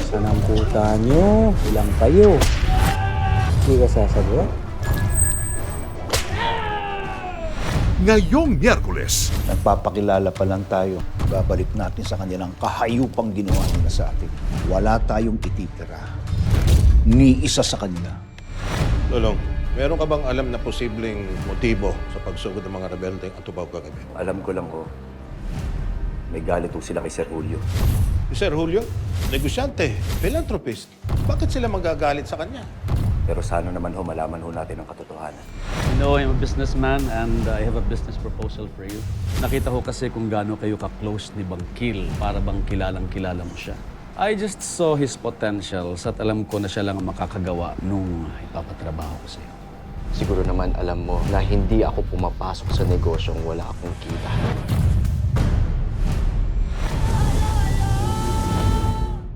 Saan ang puta nyo? Ilang kayo? Hindi ka sasagot? Ngayong Miyerkules, Nagpapakilala pa lang tayo. Babalik natin sa kanilang kahayupang ginawa nila sa atin. Wala tayong ititira. Ni isa sa kanila. Lolong, meron ka bang alam na posibleng motibo sa pagsugod ng mga rebelde ang tubaw kagabi? Alam ko lang ho, may galit ho sila kay Sir Julio. Si Sir Julio, negosyante, philanthropist. Bakit sila magagalit sa kanya? Pero sana naman ho, malaman ho natin ang katotohanan. You know, I'm a businessman and I have a business proposal for you. Nakita ko kasi kung gaano kayo ka-close ni Bangkil para bang kilalang-kilala mo siya. I just saw his potentials at alam ko na siya lang ang makakagawa nung ipapatrabaho ko sa'yo. Siguro naman alam mo na hindi ako pumapasok sa negosyong wala akong kita.